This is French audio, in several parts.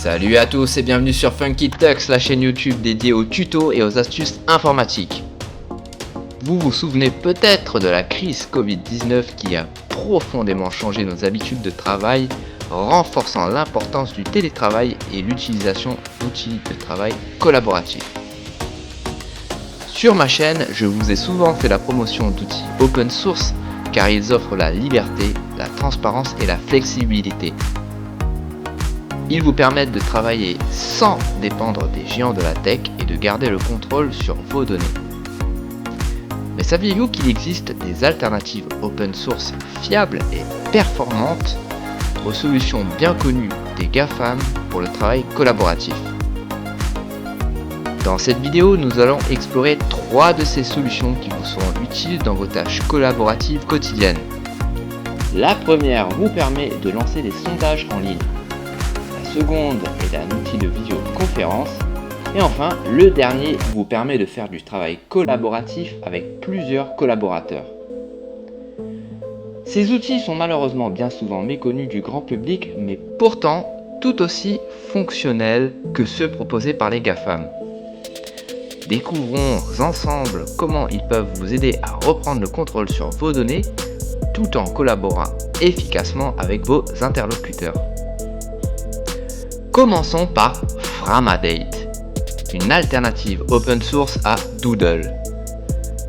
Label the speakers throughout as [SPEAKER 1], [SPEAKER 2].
[SPEAKER 1] Salut à tous et bienvenue sur Funky Tux, la chaîne YouTube dédiée aux tutos et aux astuces informatiques. Vous vous souvenez peut-être de la crise Covid-19 qui a profondément changé nos habitudes de travail, renforçant l'importance du télétravail et l'utilisation d'outils de travail collaboratifs. Sur ma chaîne, je vous ai souvent fait la promotion d'outils open source car ils offrent la liberté, la transparence et la flexibilité. Ils vous permettent de travailler sans dépendre des géants de la tech et de garder le contrôle sur vos données. Mais saviez-vous qu'il existe des alternatives open source fiables et performantes aux solutions bien connues des GAFAM pour le travail collaboratif? Dans cette vidéo, nous allons explorer 3 de ces solutions qui vous seront utiles dans vos tâches collaboratives quotidiennes. La première vous permet de lancer des sondages en ligne. La seconde est un outil de visioconférence. Et enfin, le dernier vous permet de faire du travail collaboratif avec plusieurs collaborateurs. Ces outils sont malheureusement bien souvent méconnus du grand public, mais pourtant tout aussi fonctionnels que ceux proposés par les GAFAM. Découvrons ensemble comment ils peuvent vous aider à reprendre le contrôle sur vos données tout en collaborant efficacement avec vos interlocuteurs. Commençons par Framadate, une alternative open source à Doodle.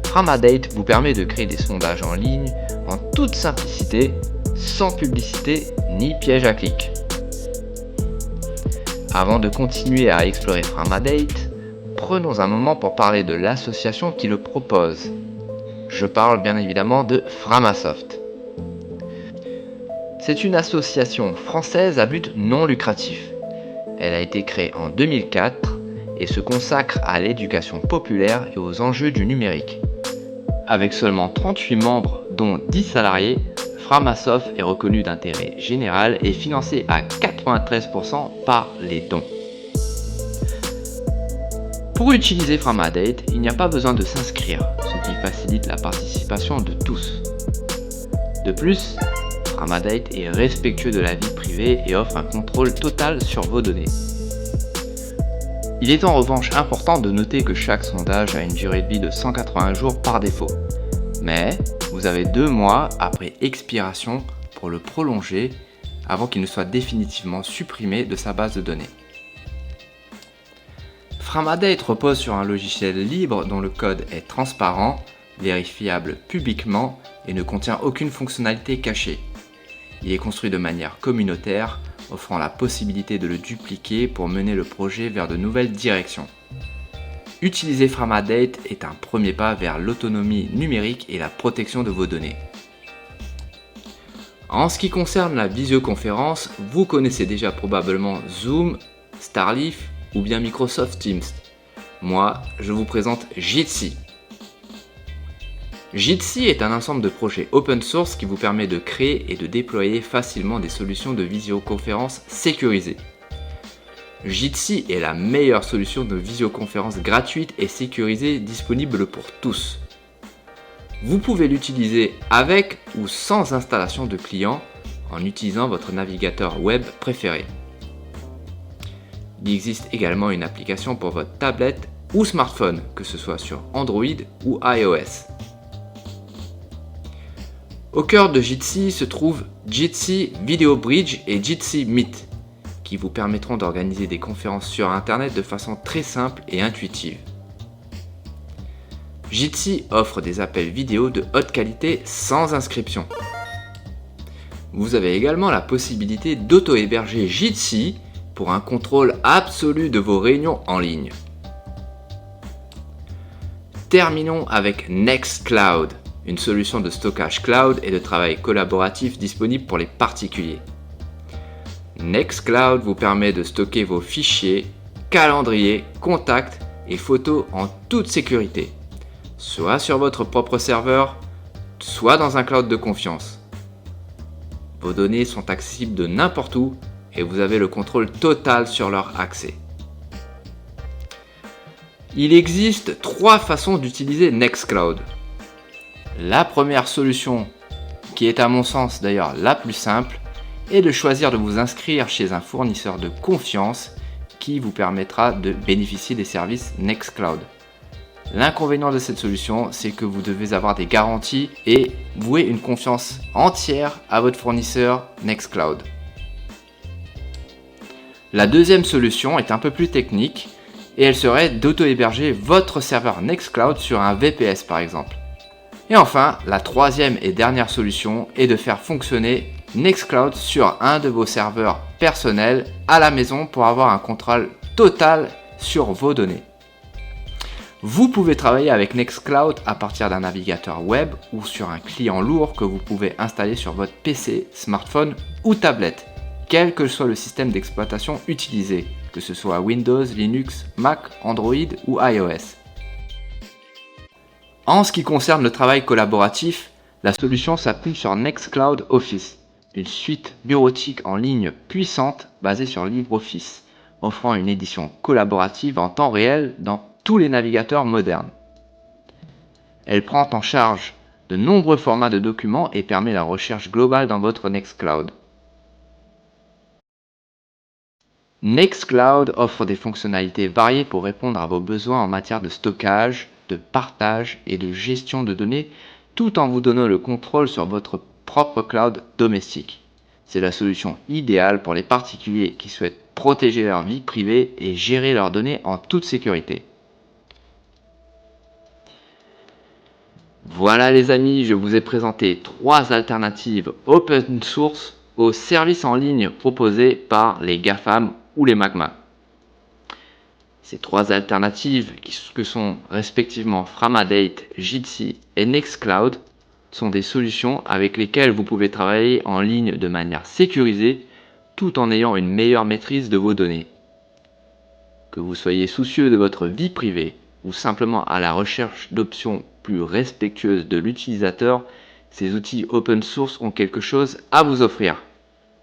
[SPEAKER 1] Framadate vous permet de créer des sondages en ligne en toute simplicité, sans publicité ni piège à clic. Avant de continuer à explorer Framadate, prenons un moment pour parler de l'association qui le propose. Je parle bien évidemment de Framasoft. C'est une association française à but non lucratif. Elle a été créée en 2004 et se consacre à l'éducation populaire et aux enjeux du numérique. Avec seulement 38 membres, dont 10 salariés, Framasoft est reconnu d'intérêt général et financé à 93% par les dons. Pour utiliser Framadate, il n'y a pas besoin de s'inscrire, ce qui facilite la participation de tous. De plus, Framadate est respectueux de la vie privée et offre un contrôle total sur vos données. Il est en revanche important de noter que chaque sondage a une durée de vie de 180 jours par défaut. Mais vous avez 2 mois après expiration pour le prolonger avant qu'il ne soit définitivement supprimé de sa base de données. Framadate repose sur un logiciel libre dont le code est transparent, vérifiable publiquement et ne contient aucune fonctionnalité cachée. Il est construit de manière communautaire, offrant la possibilité de le dupliquer pour mener le projet vers de nouvelles directions. Utiliser Framadate est un premier pas vers l'autonomie numérique et la protection de vos données. En ce qui concerne la visioconférence, vous connaissez déjà probablement Zoom, Starleaf ou bien Microsoft Teams. Moi, je vous présente Jitsi. Jitsi est un ensemble de projets open source qui vous permet de créer et de déployer facilement des solutions de visioconférence sécurisées. Jitsi est la meilleure solution de visioconférence gratuite et sécurisée disponible pour tous. Vous pouvez l'utiliser avec ou sans installation de client en utilisant votre navigateur web préféré. Il existe également une application pour votre tablette ou smartphone, que ce soit sur Android ou iOS. Au cœur de Jitsi se trouvent Jitsi Video Bridge et Jitsi Meet, qui vous permettront d'organiser des conférences sur Internet de façon très simple et intuitive. Jitsi offre des appels vidéo de haute qualité sans inscription. Vous avez également la possibilité d'auto-héberger Jitsi pour un contrôle absolu de vos réunions en ligne. Terminons avec Nextcloud, une solution de stockage cloud et de travail collaboratif disponible pour les particuliers. Nextcloud vous permet de stocker vos fichiers, calendriers, contacts et photos en toute sécurité, soit sur votre propre serveur, soit dans un cloud de confiance. Vos données sont accessibles de n'importe où et vous avez le contrôle total sur leur accès. Il existe 3 façons d'utiliser Nextcloud. La première solution, qui est à mon sens d'ailleurs la plus simple, et de choisir de vous inscrire chez un fournisseur de confiance qui vous permettra de bénéficier des services Nextcloud. L'inconvénient de cette solution, c'est que vous devez avoir des garanties et vouer une confiance entière à votre fournisseur Nextcloud. La deuxième solution est un peu plus technique et elle serait d'auto-héberger votre serveur Nextcloud sur un VPS par exemple. Et enfin, la troisième et dernière solution est de faire fonctionner Nextcloud sur un de vos serveurs personnels à la maison pour avoir un contrôle total sur vos données. Vous pouvez travailler avec Nextcloud à partir d'un navigateur web ou sur un client lourd que vous pouvez installer sur votre PC, smartphone ou tablette, quel que soit le système d'exploitation utilisé, que ce soit Windows, Linux, Mac, Android ou iOS. En ce qui concerne le travail collaboratif, la solution s'appuie sur Nextcloud Office, une suite bureautique en ligne puissante basée sur LibreOffice, offrant une édition collaborative en temps réel dans tous les navigateurs modernes. Elle prend en charge de nombreux formats de documents et permet la recherche globale dans votre Nextcloud. Nextcloud offre des fonctionnalités variées pour répondre à vos besoins en matière de stockage, de partage et de gestion de données, tout en vous donnant le contrôle sur votre propre cloud domestique. C'est la solution idéale pour les particuliers qui souhaitent protéger leur vie privée et gérer leurs données en toute sécurité. Voilà les amis, je vous ai présenté 3 alternatives open source aux services en ligne proposés par les GAFAM ou les MACMA. Ces 3 alternatives, que sont respectivement Framadate, Jitsi et Nextcloud, sont des solutions avec lesquelles vous pouvez travailler en ligne de manière sécurisée tout en ayant une meilleure maîtrise de vos données. Que vous soyez soucieux de votre vie privée ou simplement à la recherche d'options plus respectueuses de l'utilisateur, ces outils open source ont quelque chose à vous offrir.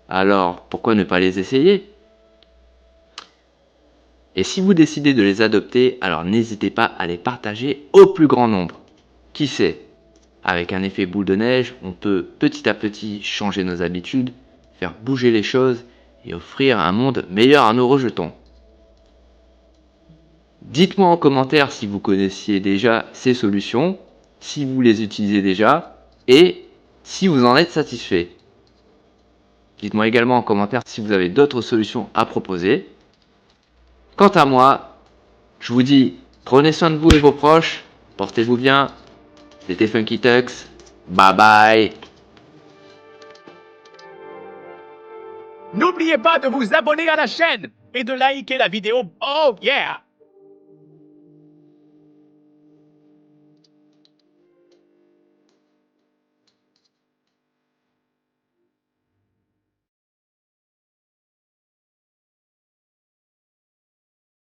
[SPEAKER 1] Alors, pourquoi ne pas les essayer ? Et si vous décidez de les adopter, alors n'hésitez pas à les partager au plus grand nombre. Qui sait, avec un effet boule de neige, on peut petit à petit changer nos habitudes, faire bouger les choses et offrir un monde meilleur à nos rejetons. Dites-moi en commentaire si vous connaissiez déjà ces solutions, si vous les utilisez déjà et si vous en êtes satisfait. Dites-moi également en commentaire si vous avez d'autres solutions à proposer. Quant à moi, je vous dis prenez soin de vous et vos proches, portez-vous bien, c'était Funky Tux, bye bye.
[SPEAKER 2] N'oubliez pas de vous abonner à la chaîne et de liker la vidéo. Oh yeah!